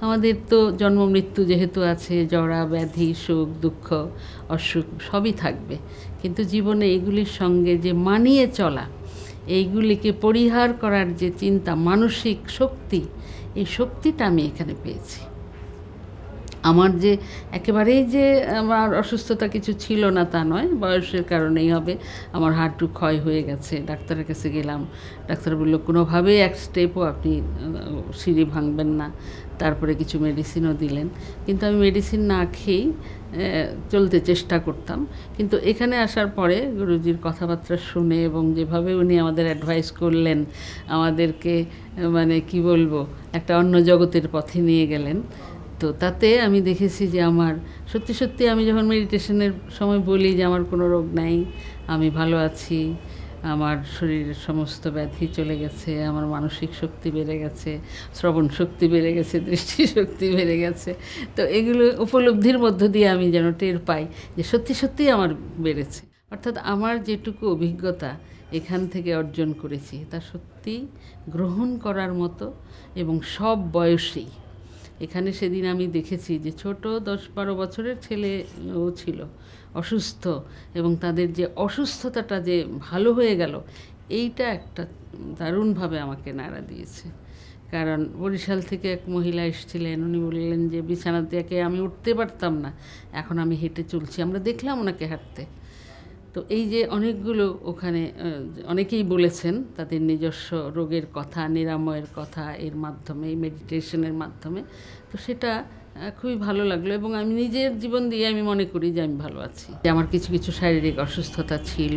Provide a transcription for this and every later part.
আমাদের তো জন্ম মৃত্যু যেহেতু আছে, জরা ব্যাধি সুখ দুঃখ অসুখ সবই থাকবে, কিন্তু জীবনে এগুলির সঙ্গে যে মানিয়ে চলা, এইগুলিকে পরিহার করার যে চিন্তা, মানসিক শক্তি, এই শক্তিটা আমি এখানে পেয়েছি। আমার যে একেবারেই যে আমার অসুস্থতা কিছু ছিল না তা নয়, বয়সের কারণেই হবে। আমার হাঁটু ক্ষয় হয়ে গেছে, ডাক্তারের কাছে গেলাম, ডাক্তার বলল কোনোভাবেই এক স্টেপও আপনি সিঁড়ি ভাঙবেন না। তারপরে কিছু মেডিসিনও দিলেন, কিন্তু আমি মেডিসিন না খেয়েই চলতে চেষ্টা করতাম। কিন্তু এখানে আসার পরে গুরুজির কথাবার্তা শুনে এবং যেভাবে উনি আমাদের অ্যাডভাইস করলেন, আমাদেরকে মানে কি বলবো, একটা অন্য জগতের পথে নিয়ে গেলেন। তো তাতে আমি দেখেছি যে আমার সত্যি সত্যি, আমি যখন মেডিটেশনের সময় বলি যে আমার কোনো রোগ নাই, আমি ভালো আছি, আমার শরীরের সমস্ত ব্যাধি চলে গেছে, আমার মানসিক শক্তি বেড়ে গেছে, শ্রবণ শক্তি বেড়ে গেছে, দৃষ্টি শক্তি বেড়ে গেছে, তো এগুলো উপলব্ধির মধ্য দিয়ে আমি যেন টের পাই যে সত্যি সত্যি আমার বেড়েছে। অর্থাৎ আমার যেটুকু অভিজ্ঞতা এখান থেকে অর্জন করেছি তা সত্যি গ্রহণ করার মতো, এবং সব বয়সেই। এখানে সেদিন আমি দেখেছি যে ছোট 10-12 বছরের ছেলেও ছিল অসুস্থ, এবং তাদের যে অসুস্থতাটা যে ভালো হয়ে গেল, এইটা একটা দারুণভাবে আমাকে নাড়া দিয়েছে। কারণ বরিশাল থেকে এক মহিলা এসেছিলেন, উনি বললেন যে বিছানা থেকে আমি উঠতে পারতাম না, এখন আমি হেঁটে চলছি। আমরা দেখলাম ওনাকে হাঁটতে। তো এই যে অনেকগুলো ওখানে অনেকেই বলেছেন তাদের নিজস্ব রোগের কথা, নিরাময়ের কথা এর মাধ্যমে, এই মেডিটেশনের মাধ্যমে। তো সেটা খুবই ভালো লাগলো, এবং আমি নিজের জীবন দিয়ে আমি মনে করি যে আমি ভালো আছি। আমার কিছু কিছু শারীরিক অসুস্থতা ছিল,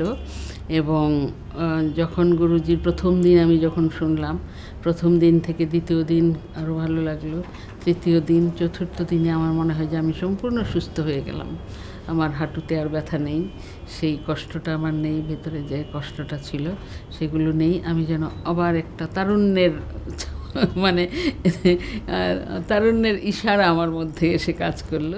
এবং যখন গুরুজির প্রথম দিন আমি যখন শুনলাম, প্রথম দিন থেকে দ্বিতীয় দিন আরও ভালো লাগলো, তৃতীয় দিন, চতুর্থ দিনে আমার মনে হয় যে আমি সম্পূর্ণ সুস্থ হয়ে গেলাম। আমার হাঁটুতে আর ব্যথা নেই, সেই কষ্টটা আমার নেই, ভেতরে যে কষ্টটা ছিল সেগুলো নেই। আমি যেন আবার একটা তারুণ্যের মানে তারুণ্যের ইশারা আমার মধ্যে এসে কাজ করলো।